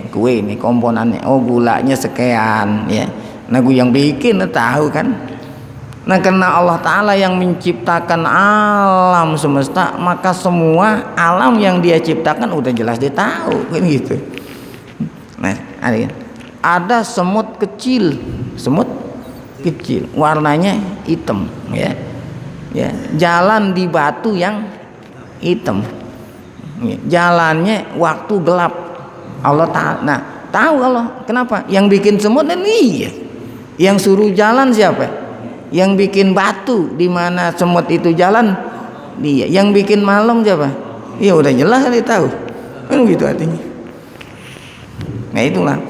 kue ini komponennya. Oh, gulanya sekian ya. Nah, gue yang bikin tahu kan? Nah, karena Allah Ta'ala yang menciptakan alam semesta, maka semua alam yang dia ciptakan udah jelas dia tahu kan gitu. Nah, ada semut kecil, warnanya hitam ya. Ya, jalan di batu yang hitam. Ya, jalannya waktu gelap. Allah Ta'ala. Nah, tahu Allah. Kenapa? Yang bikin semut dan iya. Yang suruh jalan siapa? Yang bikin batu di mana semut itu jalan dia. Yang bikin malam siapa? Ya udah jelas dia tahu. Kan gitu artinya. Nah, itulah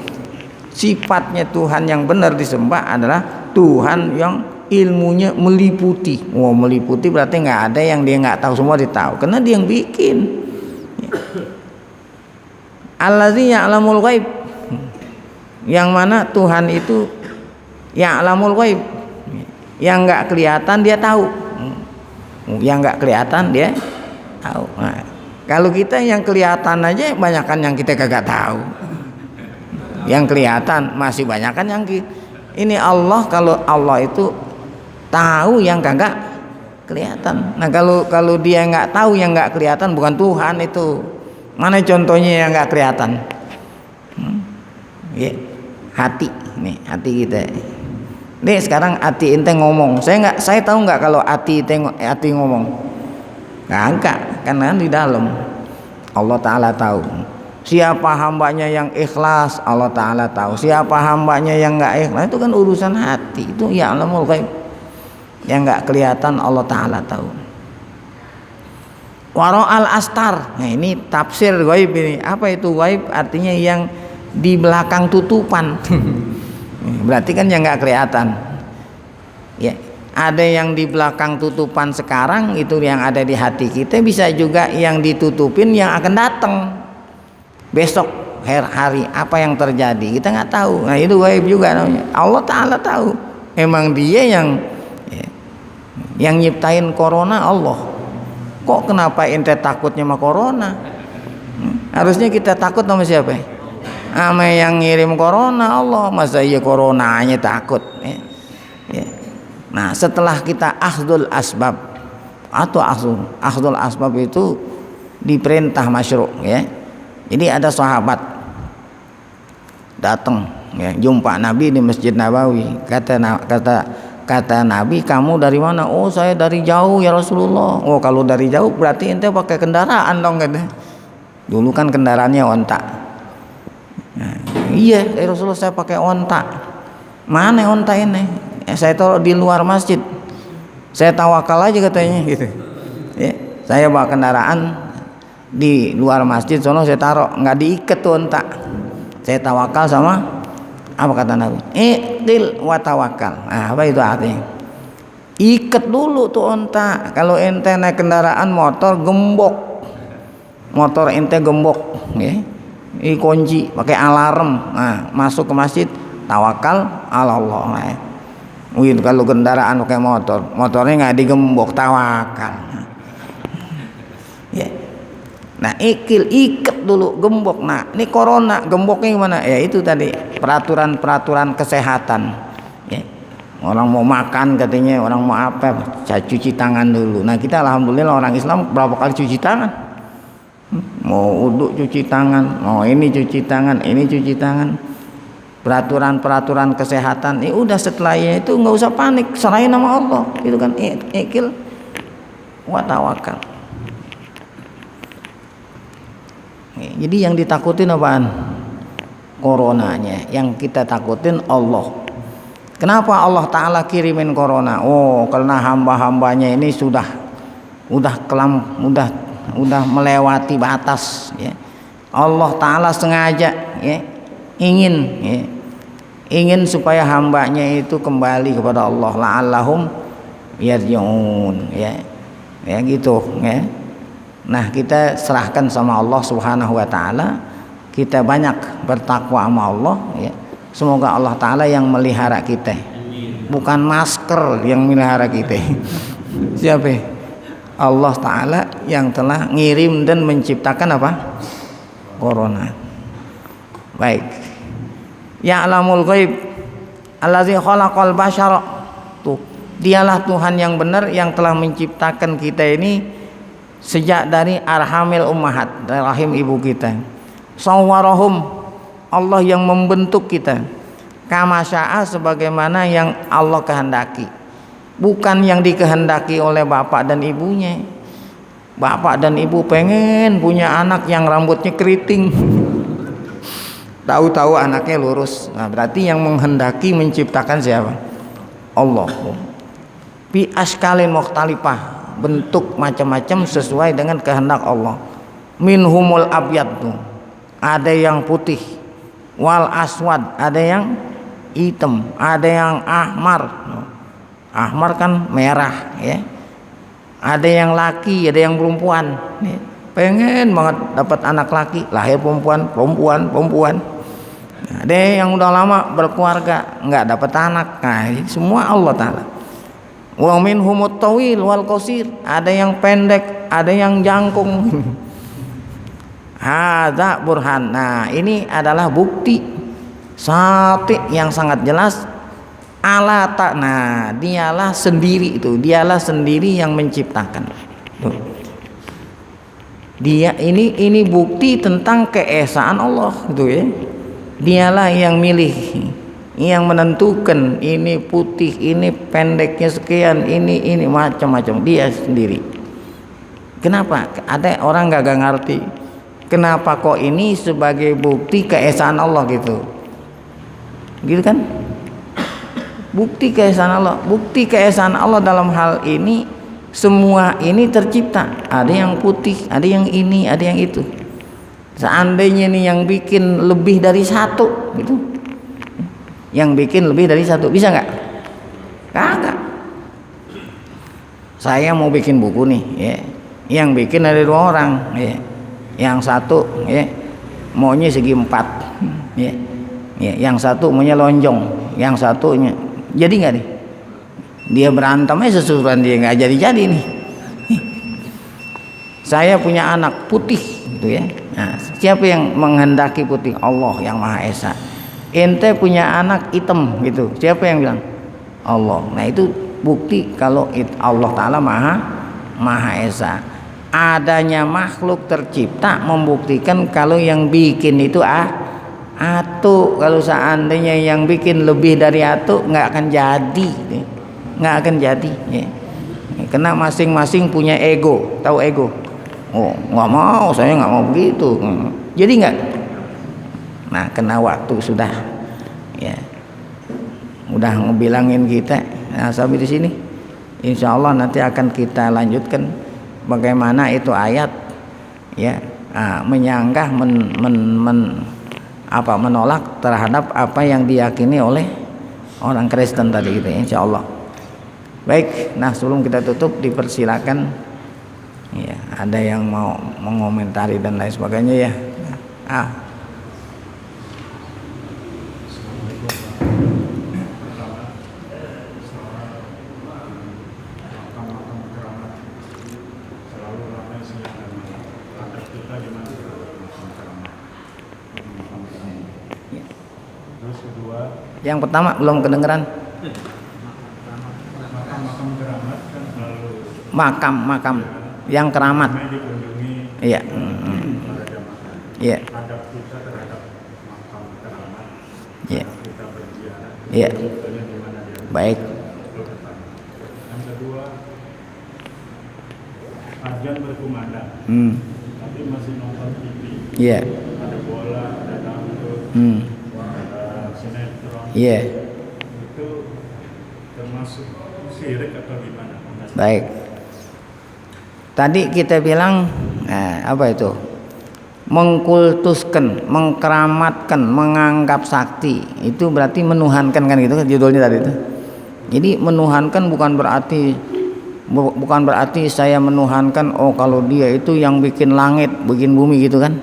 sifatnya Tuhan yang benar disembah adalah Tuhan yang ilmunya meliputi. Oh, meliputi berarti nggak ada yang dia nggak tahu, semua dia tahu karena dia yang bikin. Allazi ya'lamul ghaib, yang mana Tuhan itu ya'lamul ghaib, yang nggak kelihatan dia tahu, yang nggak kelihatan dia tahu. Nah, kalau kita yang kelihatan aja banyakan yang kita kagak tahu. Yang kelihatan masih banyak kan yang ini Allah. Kalau Allah itu tahu yang kagak kelihatan. Nah, kalau dia nggak tahu yang nggak kelihatan, bukan Tuhan itu. Mana contohnya yang nggak kelihatan? Ya, hati nih, hati kita. Nih sekarang hati ente ngomong. Saya tahu nggak kalau hati ngomong? Nggak, karena di dalam Allah Ta'ala tahu. Siapa hambanya yang ikhlas, Allah Ta'ala tahu. Siapa hambanya yang nggak ikhlas, itu kan urusan hati. Itu ya'lamul ghaib, yang nggak kelihatan Allah Ta'ala tahu. Waro'al astar. Nah, ini tafsir ghaib ini. Apa itu ghaib? Artinya yang di belakang tutupan. Berarti kan yang nggak kelihatan. Ya, ada yang di belakang tutupan sekarang, itu yang ada di hati kita. Bisa juga yang ditutupin yang akan datang besok hari, apa yang terjadi kita nggak tahu. Nah, itu gaib juga namanya. Allah Ta'ala tahu. Emang dia yang nyiptain corona Allah. Kok kenapa ente takutnya sama corona? Harusnya kita takut sama siapa? Sama yang ngirim corona Allah. Masa iya coronanya takut ya. Nah, setelah kita akhdul asbab, atau akhdul asbab itu diperintah masyru' ya. Jadi ada sahabat datang ya, jumpa Nabi di Masjid Nabawi. Kata Nabi, kamu dari mana? Oh, saya dari jauh ya Rasulullah. Oh, kalau dari jauh berarti ente pakai kendaraan dong, kata. Dulu kan kendaraannya onta. Nah, iya ya Rasulullah, saya pakai onta. Mana onta ini? Saya taruh di luar masjid. Saya tawakal aja katanya gitu. Ya, saya bawa kendaraan di luar masjid sono saya taruh, nggak diikat tuh onta. Saya tawakal sama apa kata Nabi? Iqil wa tawakal. Nah, apa itu artinya? Ikat dulu tuh onta. Kalau ente naik kendaraan motor gembok, motor ente gembok, ya, ini kunci, pakai alarm. Nah, masuk ke masjid, tawakal ala Allah. Nah, mungkin kalau kendaraan pakai motor, motornya nggak digembok, tawakal. Ya. Nah, ikat dulu, gembok. Nah, ini corona, gemboknya gimana? Ya itu tadi peraturan kesehatan. Ya. Orang mau makan katanya, orang mau apa, saya cuci tangan dulu. Nah, kita alhamdulillah orang Islam berapa kali cuci tangan? Mau uduk cuci tangan, mau ini cuci tangan, ini cuci tangan. Peraturan kesehatan. Udah setelahnya itu nggak usah panik, serahin nama Allah. Itu kan ikil wa tawakal. Jadi yang ditakutin apaan? Coronanya. Yang kita takutin Allah. Kenapa Allah Ta'ala kirimin corona? Oh, karena hamba-hambanya ini sudah melewati batas. Ya. Allah Ta'ala sengaja, ya, ingin supaya hambanya itu kembali kepada Allah. La'allahum yarji'un. Ya gitu. Ya. Nah, kita serahkan sama Allah Subhanahu Wa Ta'ala. Kita banyak bertakwa sama Allah. Ya. Semoga Allah Ta'ala yang melihara kita. Bukan masker yang melihara kita. Siapa? Allah Ta'ala yang telah ngirim dan menciptakan apa? Corona. Baik. Ya'lamul ghaib allazi khalaqal basyara. Tuh, dialah Tuhan yang benar yang telah menciptakan kita ini sejak dari arhamil ummahat, dari rahim ibu kita. Sawwarahum, Allah yang membentuk kita kama syaa, sebagaimana yang Allah kehendaki, bukan yang dikehendaki oleh bapak dan ibunya. Bapak dan ibu pengen punya anak yang rambutnya keriting, tahu-tahu anaknya lurus. Nah, berarti yang menghendaki menciptakan siapa? Allah. Bi askalin mukhtalifah, bentuk macam-macam sesuai dengan kehendak Allah. Minhumul abyad, tuh ada yang putih, wal aswad, ada yang hitam, ada yang ahmar. Ahmar kan merah, ya. Ada yang laki, ada yang perempuan. Ya. Pengen banget dapat anak laki, lahir perempuan. Ada yang udah lama berkeluarga, nggak dapat anak. Nah, semua Allah Ta'ala. Wa minhumut tawil wal qasir, ada yang pendek, ada yang jangkung. Hadza burhan. Nah, ini adalah bukti sati yang sangat jelas. Alata. Nah, dialah sendiri yang menciptakan. Tuh. Dia ini bukti tentang keesaan Allah, gitu ya. Dialah yang milih, yang menentukan ini putih, ini pendeknya sekian, ini macam-macam, dia sendiri. Kenapa? Ada orang gak ngerti. Kenapa kok ini sebagai bukti keesaan Allah gitu? Gitu kan? Bukti keesaan Allah. Bukti keesaan Allah dalam hal ini, semua ini tercipta. Ada yang putih, ada yang ini, ada yang itu. Seandainya nih yang bikin lebih dari satu gitu, yang bikin lebih dari satu, bisa nggak? Kagak. Saya mau bikin buku nih, ya. Yang bikin ada 2 orang, ya. Yang satu, ya, maunya segi 4, ya. Ya, yang satu maunya lonjong, yang satunya jadi nggak nih? Dia berantemnya sesuruhan, dia nggak jadi nih. Saya punya anak putih, gitu ya. Nah, siapa yang menghendaki putih? Allah yang Maha Esa. Ente punya anak hitam, gitu. Siapa yang bilang? Allah. Nah, itu bukti kalau Allah Ta'ala Maha Esa. Adanya makhluk tercipta membuktikan kalau yang bikin itu atu. Kalau seandainya yang bikin lebih dari atu, nggak akan jadi, nggak akan jadi, ya. Karena masing-masing punya ego. Tahu ego? Oh, nggak mau, saya nggak mau begitu. Jadi nggak. Nah, kena waktu sudah, ya. Udah ngebilangin kita. Nah, sampai di sini. Insya Allah nanti akan kita lanjutkan bagaimana itu ayat ya menyanggah menolak terhadap apa yang diyakini oleh orang Kristen tadi gitu ya, insya Allah. Baik, nah sebelum kita tutup dipersilakan ya, ada yang mau mengomentari dan lain sebagainya ya. Yang pertama belum kedengeran. Makam yang keramat. Iya. Iya. Iya. Iya. Baik. Yang kedua, azan berkumandang. Tapi masih nonton TV. Iya. Ada bola, ada dangdut. Ada sinetron. Iya. Itu termasuk syirik atau gimana? Baik. Tadi kita bilang apa itu? Mengkultuskan, mengkeramatkan, menganggap sakti. Itu berarti menuhankan kan gitu kan judulnya tadi itu. Jadi menuhankan bukan berarti saya menuhankan kalau dia itu yang bikin langit, bikin bumi gitu kan.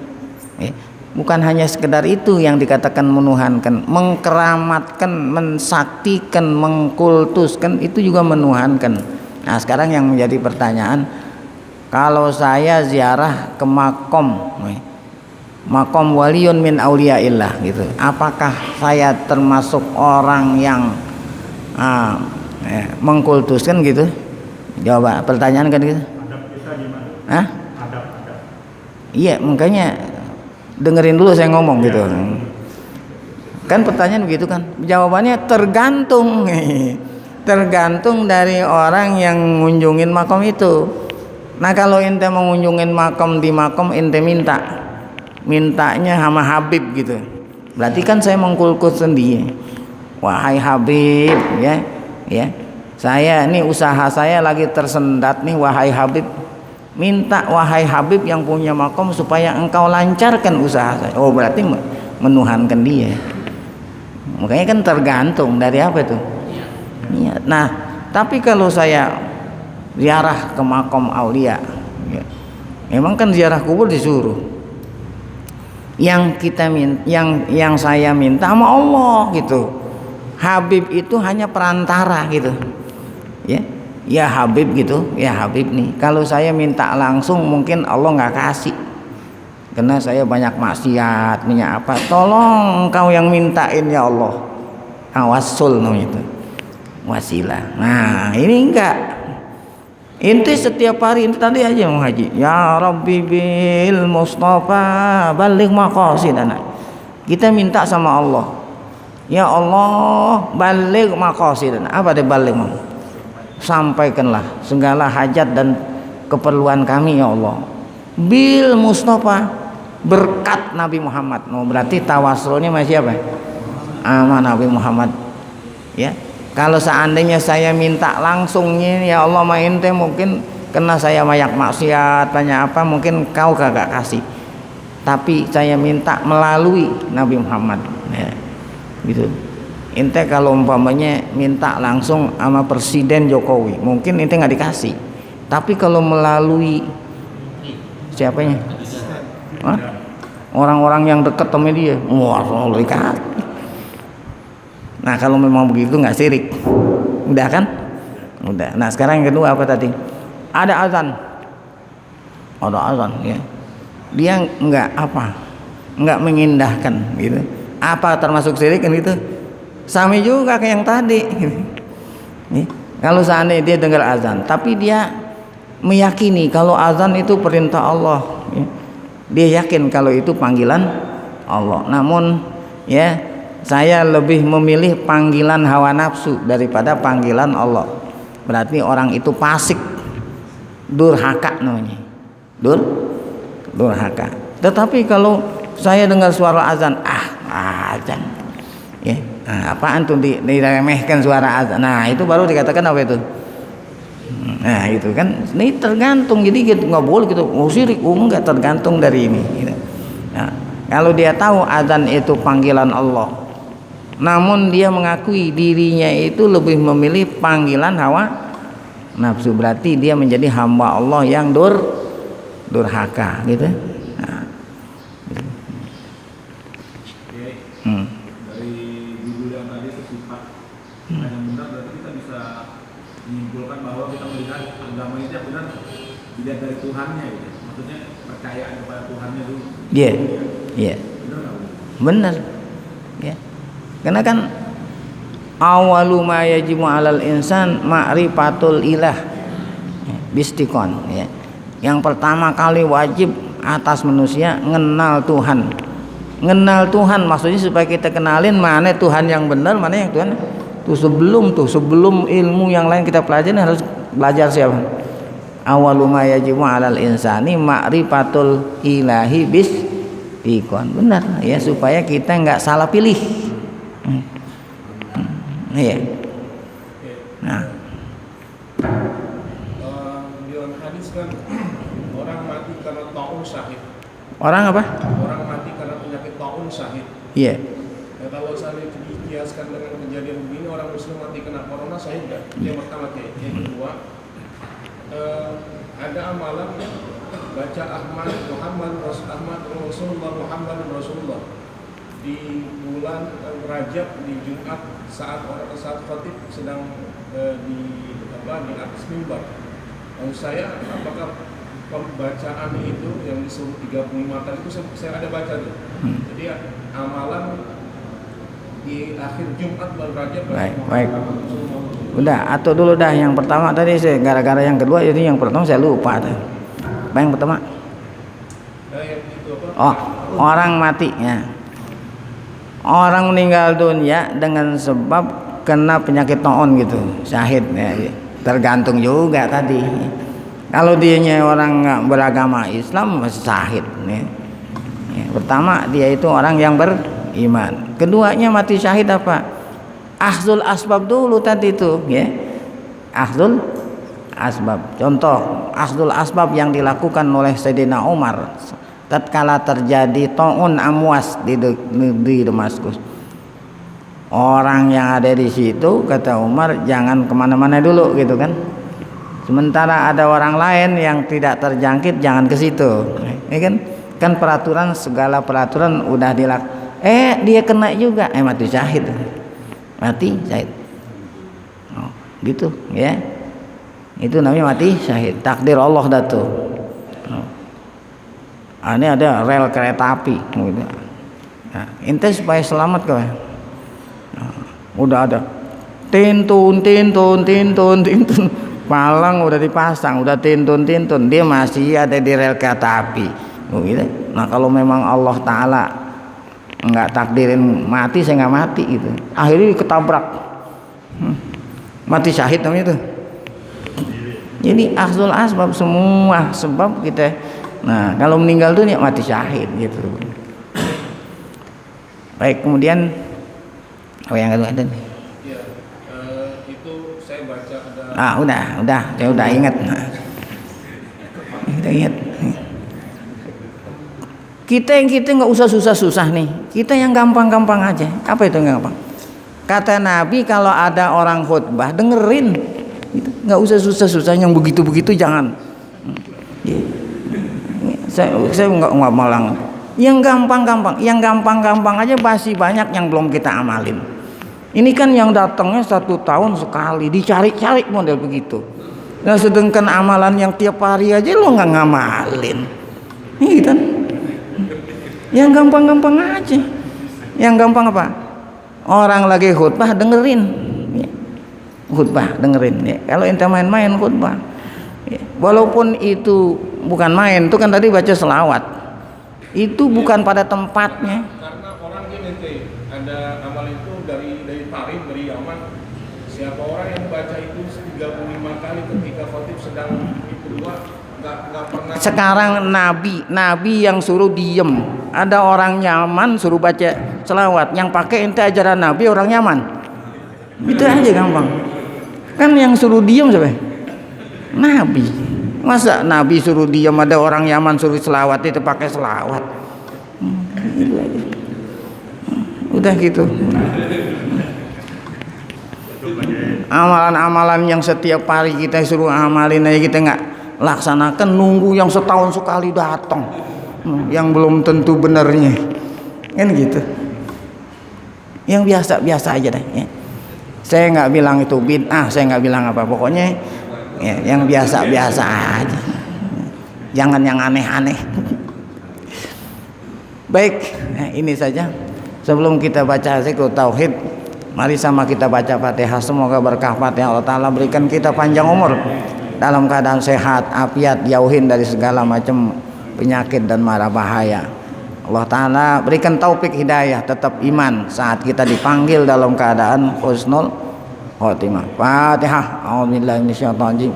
Bukan hanya sekedar itu yang dikatakan menuhankan, mengkeramatkan, mensaktikan, mengkultuskan itu juga menuhankan. Nah, sekarang yang menjadi pertanyaan, kalau saya ziarah ke makom waliyun min auliyaillah gitu, apakah saya termasuk orang yang mengkultuskan gitu? Jawab pertanyaan kan gitu. Adab kita gimana? Adab. Iya, makanya dengerin dulu saya ngomong gitu. Kan pertanyaan begitu kan. Jawabannya tergantung. Tergantung dari orang yang ngunjungin makom itu. Nah, kalau ente mau ngunjungin makom di makom ente mintanya sama Habib gitu. Berarti kan saya mengkultuskan dia. Wahai Habib ya. Saya ini usaha saya lagi tersendat nih, wahai Habib. Minta wahai Habib yang punya makom supaya engkau lancarkan usaha saya. Oh, berarti menuhankan dia. Makanya kan tergantung dari apa itu. Ya. Nah, tapi kalau saya ziarah ke makom aulia, ya, memang kan ziarah kubur disuruh. Yang saya minta sama Allah gitu. Habib itu hanya perantara gitu. Ya Habib gitu, ya Habib nih. Kalau saya minta langsung mungkin Allah nggak kasih. Karena saya banyak maksiat, banyak apa. Tolong engkau yang mintain ya Allah. Tawassul namanya itu. Wasilah. Nah, ini enggak. Inti setiap hari inti tadi aja mau haji. Ya Rabbi bil Mustafa baligh maqasidana. Kita minta sama Allah. Ya Allah, baligh maqasidana. Apa dia baligh? Sampaikanlah segala hajat dan keperluan kami ya Allah. Bil Mustafa, berkat Nabi Muhammad. Oh, berarti tawasulnya masih apa? Sama Nabi Muhammad. Ya. Kalau seandainya saya minta langsungnya ya Allah ente mungkin kena saya banyak maksiat banyak apa mungkin kau kagak kasih, tapi saya minta melalui Nabi Muhammad ya, gitu. Ente kalau umpamanya minta langsung sama Presiden Jokowi mungkin ente nggak dikasih, tapi kalau melalui siapanya? Orang-orang yang dekat sama dia, wah Allah dikasih. Nah, kalau memang begitu nggak syirik, udah kan? Udah. Nah, sekarang yang kedua apa tadi? Ada azan ya. Dia nggak mengindahkan gitu. Apa termasuk syirik kan gitu? Sama juga kayak yang tadi. Gitu. Kalau seandainya dia dengar azan, tapi dia meyakini kalau azan itu perintah Allah, ya. Dia yakin kalau itu panggilan Allah. Namun ya, saya lebih memilih panggilan hawa nafsu daripada panggilan Allah. Berarti orang itu fasik, durhaka namanya. Durhaka. Tetapi kalau saya dengar suara azan, azan. Ya, apaan tuh diremehkan suara azan. Nah, itu baru dikatakan apa itu? Nah itu kan, ini tergantung, jadi kita nggak boleh kita syirik, enggak, tergantung dari ini gitu. Nah, kalau dia tahu azan itu panggilan Allah, namun dia mengakui dirinya itu lebih memilih panggilan hawa nafsu, berarti dia menjadi hamba Allah yang durhaka gitu. Nah, dari judul yang tadi itu sifat yang benar, berarti kita bisa menyimpulkan bahwa kita melihat agama itu yang benar dilihat dari Tuhannya gitu. Maksudnya percayaan kepada Tuhannya dulu. Iya. Iya. Benar nggak? Benar. Ya. Karena kan awalu ma yajibu 'alal insan ma'rifatul ilah bistikon ya. Yang pertama kali wajib atas manusia ngenal Tuhan. Ngenal Tuhan maksudnya supaya kita kenalin mana Tuhan yang benar, mana yang Tuhan. Sebelum ilmu yang lain kita pelajari harus belajar siapa? Awalu ma yajibu 'alal insani ma'rifatul ilahi bistikon. Benar ya, supaya kita enggak salah pilih. Iya. Nah, Di dalam hadis kan orang mati karena taun syahid. orang apa? Orang mati karena penyakit taun syahid. Iya. Ya, kalau saya dikiaskan dengan kejadian begini, orang muslim mati kena corona syahid nggak? Yang pertama. Yang kedua, ada amalan baca Ahmad Rasulullah Muhammad Rasulullah di bulan Rajab di Jumat saat khatib sedang di atas mimbar. Saya apakah pembacaan itu yang disuruh 35 kali itu saya ada baca tuh. Jadi amalan di akhir Jumat bulan Rajab. Baik. Udah, atau dulu dah yang pertama tadi saya gara-gara yang kedua, jadi yang pertama saya lupa tuh. Apa yang pertama? Oh, orang mati ya. Orang meninggal dunia dengan sebab kena penyakit taun gitu, syahid ya. Tergantung juga tadi. Kalau dianya orang nggak beragama Islam masih syahid ya. Pertama dia itu orang yang beriman. Keduanya mati syahid apa? Akhdul asbab dulu tadi itu ya. Akhdul asbab. Contoh akhdul asbab yang dilakukan oleh Sayyidina Umar tatkala terjadi taun amwas di Damaskus. Orang yang ada di situ kata Umar jangan kemana-mana dulu gitu kan. Sementara ada orang lain yang tidak terjangkit jangan ke situ. Ya kan peraturan, segala peraturan udah dia kena juga mati syahid. Oh, gitu ya. Itu namanya mati syahid. Takdir Allah dah tuh. Ini ada rel kereta api gitu. Nah, ente supaya selamat kau. Udah ada tintun palang udah dipasang, udah tintun dia masih ada di rel kereta api gitu. Nah kalau memang Allah Ta'ala nggak takdirin mati, saya nggak mati gitu, akhirnya ketabrak mati syahid namanya itu. Jadi akhdul asbab, semua sebab kita. Nah kalau meninggal dunia mati syahid gitu. Baik, kemudian yang kedua ada nih. Ya, itu saya baca ada. Udah, saya udah ingat. Udah ingat. Kita nggak usah susah-susah nih. Kita yang gampang-gampang aja. Apa itu yang gampang? Kata Nabi kalau ada orang khutbah dengerin. Gitu. Nggak usah susah-susah, yang begitu-begitu jangan. Saya nggak malang. Yang gampang-gampang aja pasti banyak yang belum kita amalin. Ini kan yang datangnya 1 tahun sekali, dicari-cari model begitu. Nah sedangkan amalan yang tiap hari aja lo nggak ngamalin, ini kan? Yang gampang-gampang aja. Yang gampang apa? Orang lagi khutbah dengerin, khutbah dengerin. Ya. Kalau ente main-main khutbah, ya. Walaupun itu bukan main, itu kan tadi baca selawat. Itu bukan pada tempatnya. Karena orang gini ada amal itu dari Tarim, dari Yaman. Siapa orang yang baca itu 35 kali ketika khatib sedang kedua nggak pernah. Sekarang nabi yang suruh diem. Ada orang Yaman suruh baca selawat. Yang pakai ente ajaran nabi orang Yaman. Itu aja gampang. Kan yang suruh diem siapa? Nabi. Masa Nabi suruh diam, ada orang Yaman suruh selawat itu pakai selawat. Gitu aja. Udah gitu. Amalan-amalan yang setiap hari kita suruh amalin aja kita nggak laksanakan, nunggu yang setahun sekali datang, yang belum tentu benernya, kan gitu. Yang biasa-biasa aja deh. Ya. Saya nggak bilang itu bid'ah, saya nggak bilang apa, pokoknya ya, yang biasa-biasa aja. Jangan yang aneh-aneh. Baik, nah ini saja. Sebelum kita baca zikir tauhid, mari sama kita baca Fatihah. Semoga berkah Fatihah Allah Ta'ala berikan kita panjang umur dalam keadaan sehat, afiat, jauhin dari segala macam penyakit dan mara bahaya. Allah Ta'ala berikan taufik hidayah, tetap iman saat kita dipanggil dalam keadaan husnul khotimah. Fatihah. A'udzubillahi minasyaitonir rajim.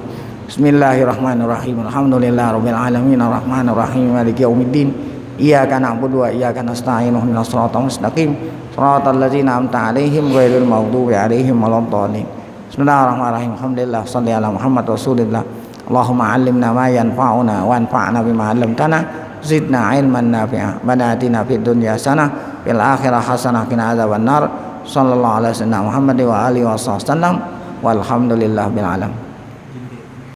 Bismillahirrahmanirrahim. Alhamdulillahirabbil alamin arrahmanir rahim maliki yaumiddin. Iyyaka na'budu wa iyyaka nasta'in ihdinas siratal mustaqim siratal ladzina an'amta 'alaihim ghairil maghdubi 'alaihim waladdallin. Bismillahirrahmanirrahim. Alhamdulillah shalli ala Muhammad rasulillah. Allahumma 'allimna ma yanfa'una wa anfa'na bima 'allamtana zidna 'ilman nafi'a. Rabbana atina fid dunya hasanah fil akhirati hasanah wa qina adzabannar. Sallallahu alaihi wasallam Muhammad wa alihi wasallam. Walhamdulillah bil alamin.